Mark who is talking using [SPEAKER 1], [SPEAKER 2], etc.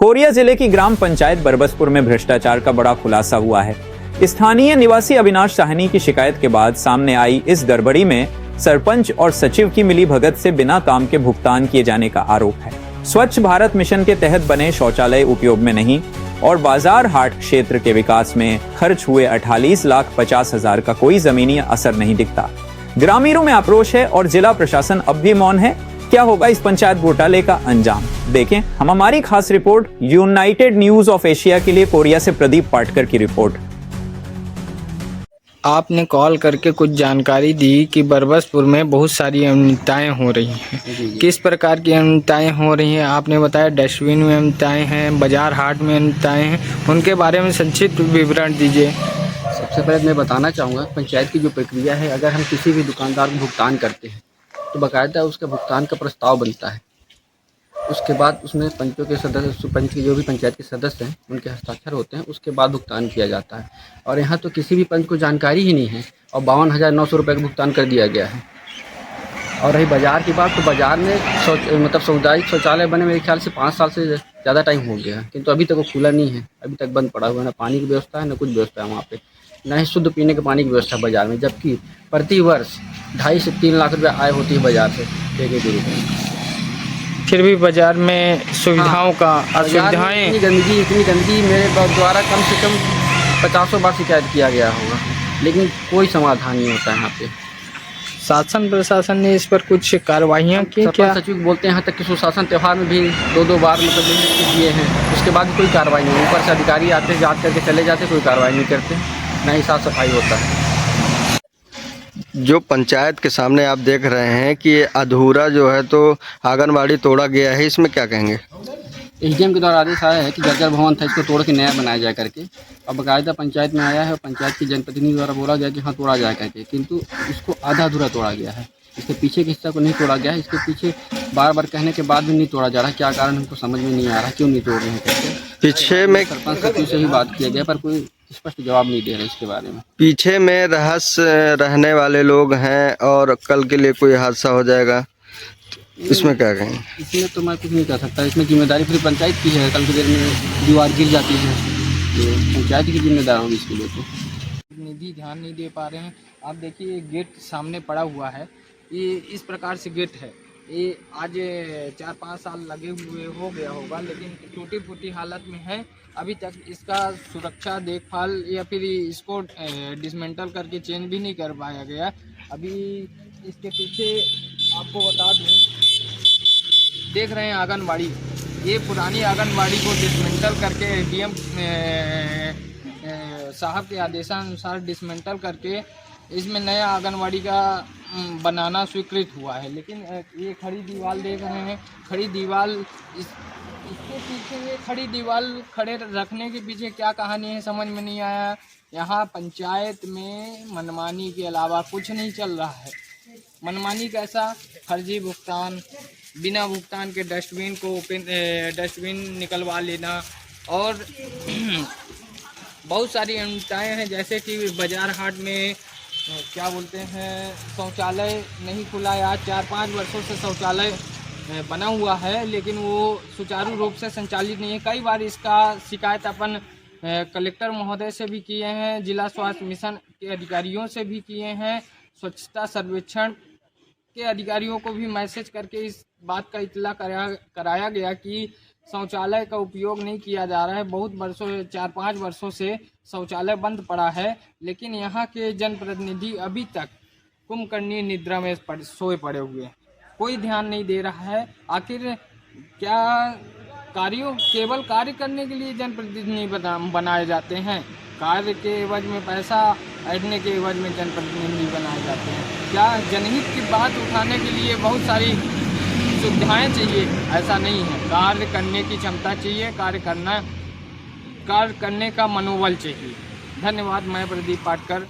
[SPEAKER 1] Korea जिले की ग्राम पंचायत बरबसपुर में भ्रष्टाचार का बड़ा खुलासा हुआ है। स्थानीय निवासी अविनाश साहनी की शिकायत के बाद सामने आई इस गड़बड़ी में सरपंच और सचिव की मिलीभगत से बिना काम के भुगतान किए जाने का आरोप है। स्वच्छ भारत मिशन के तहत बने शौचालय उपयोग में नहीं और बाजार हाट क्षेत्र के विकास में खर्च हुए 48,50,000 का कोई जमीनी असर नहीं दिखता। ग्रामीणों में आक्रोश है और जिला प्रशासन अब भी मौन है। क्या होगा इस पंचायत घोटाले का अंजाम, देखें हम हमारी खास report United news of Asia के लिए कोरिया से प्रदीप पाटकर की रिपोर्ट।
[SPEAKER 2] आपने कॉल करके कुछ जानकारी दी कि बरबसपुर में बहुत सारी अनियमितताएं हो रही हैं। किस प्रकार की अनियमितताएं हो रही हैं? आपने बताया डस्टबिन में अनियमितताएं हैं, बाजार हाट में अनियमितताएं हैं, उनके बारे में संक्षिप्त विवरण दीजिए।
[SPEAKER 3] सबसे पहले मैं बताना चाहूँगा पंचायत की जो प्रक्रिया है, अगर हम किसी भी दुकानदार को भुगतान करते हैं तो बाकायदा उसका भुगतान का प्रस्ताव बनता है। उसके बाद उसमें पंचों के सदस्य, पंच के जो भी पंचायत के सदस्य हैं उनके हस्ताक्षर होते हैं, उसके बाद भुगतान किया जाता है। और यहाँ तो किसी भी पंच को जानकारी ही नहीं है और 52,900 रुपये का भुगतान कर दिया गया है। और रही बाज़ार की बात, तो बाज़ार में सामुदायिक शौचालय बने मेरे ख्याल से 5 साल से ज़्यादा टाइम हो गया है, किंतु अभी तक वो खुला नहीं है, अभी तक बंद पड़ा हुआ है। ना पानी की व्यवस्था है, ना कुछ व्यवस्था है वहाँ पे, ना ही शुद्ध पीने के पानी की व्यवस्था बाज़ार में, जबकि प्रति वर्ष 2.5 से 3 लाख रुपये आय होती है बाज़ार से ठेके के रूप में।
[SPEAKER 2] फिर भी बाजार में सुविधाओं का असुविधाएं,
[SPEAKER 3] इतनी गंदगी मेरे द्वारा कम से कम 50 बार शिकायत किया गया होगा, लेकिन कोई समाधान नहीं होता है यहाँ पे।
[SPEAKER 2] शासन प्रशासन ने इस पर कुछ कार्रवाइयाँ की क्या?
[SPEAKER 3] सचिव बोलते हैं यहाँ तक कि सुशासन त्यौहार में भी 2-2 बार किए हैं, उसके बाद भी कोई कार्रवाई नहीं। ऊपर से अधिकारी आते हैं, जांच करके चले जाते, कोई कार्रवाई नहीं करते, ना ही साफ सफाई होता है।
[SPEAKER 4] जो पंचायत के सामने आप देख रहे हैं कि अधूरा जो है तो आंगनबाड़ी तोड़ा गया है, इसमें क्या कहेंगे?
[SPEAKER 3] एसडीएम के द्वारा आदेश आया है कि जर्जर भवन था, इसको तोड़ के नया बनाया जाए करके। अब बाकायदा पंचायत में आया है और पंचायत की जनप्रतिनिधि द्वारा बोला गया कि हाँ तोड़ा जाए करके, किंतु इसको आधा अधूरा तोड़ा गया है। इसके पीछे के हिस्सा को नहीं तोड़ा गया है। इसके पीछे बार बार कहने के बाद भी नहीं तोड़ा जा रहा है। क्या कारण हमको समझ में नहीं आ रहा, क्यों नहीं तोड़ रहे हैं करके।
[SPEAKER 4] पीछे में
[SPEAKER 3] सरपंच सचिव से भी बात किया गया पर कोई स्पष्ट जवाब नहीं दे रहे इसके बारे में।
[SPEAKER 4] पीछे में रहस्य रहने वाले लोग हैं और कल के लिए कोई हादसा हो जाएगा, इसमें क्या कहेंगे?
[SPEAKER 3] इसमें तो मैं कुछ नहीं कर सकता। इसमें जिम्मेदारी पूरी पंचायत की है। कल की देर में दीवार गिर जाती है तो पंचायत की जिम्मेदार होगी इसके लिए। तो
[SPEAKER 2] निधि ध्यान नहीं दे पा रहे हैं। आप देखिए गेट सामने पड़ा हुआ है, ये इस प्रकार से गेट है। ये आज 4-5 साल लगे हुए हो गया होगा, लेकिन टूटी फूटी हालत में है। अभी तक इसका सुरक्षा देखभाल या फिर इसको डिसमेंटल करके चेंज भी नहीं कर पाया गया। अभी इसके पीछे आपको बता दूं, देख रहे हैं आंगनबाड़ी, ये पुरानी आंगनबाड़ी को डिसमेंटल करके एसडीएम साहब के आदेशानुसार डिसमेंटल करके इसमें नया आंगनबाड़ी का बनाना स्वीकृत हुआ है। लेकिन ये खड़ी दीवार देख रहे हैं, खड़ी दीवार, इसके पीछे ये खड़ी दीवार खड़े रखने के पीछे क्या कहानी है समझ में नहीं आया। यहाँ पंचायत में मनमानी के अलावा कुछ नहीं चल रहा है। मनमानी कैसा? फर्जी भुगतान, बिना भुगतान के डस्टबिन निकलवा लेना और बहुत सारी अनियमितताएं हैं, जैसे कि बाजार हाट में क्या बोलते हैं, शौचालय नहीं खुला है। आज 4-5 वर्षों से शौचालय बना हुआ है, लेकिन वो सुचारू रूप से संचालित नहीं है। कई बार इसका शिकायत अपन कलेक्टर महोदय से भी किए हैं, जिला स्वास्थ्य मिशन के अधिकारियों से भी किए हैं, स्वच्छता सर्वेक्षण के अधिकारियों को भी मैसेज करके इस बात का इत्तला कराया गया कि शौचालय का उपयोग नहीं किया जा रहा है। बहुत वर्षों 4-5 वर्षों से शौचालय बंद पड़ा है, लेकिन यहाँ के जनप्रतिनिधि अभी तक कुंभकर्णी निद्रा में सोए पड़े हुए हैं। कोई ध्यान नहीं दे रहा है। आखिर क्या केवल कार्य करने के लिए जनप्रतिनिधि बनाए जाते हैं? कार्य के एवज में पैसा ऐंठने के एवज में जनप्रतिनिधि बनाए जाते हैं। क्या जनहित की बात उठाने के लिए बहुत सारी सुविधाएं चाहिए? ऐसा नहीं है। कार्य करने की क्षमता चाहिए, कार्य करने का मनोबल चाहिए। धन्यवाद। मैं प्रदीप पाटकर।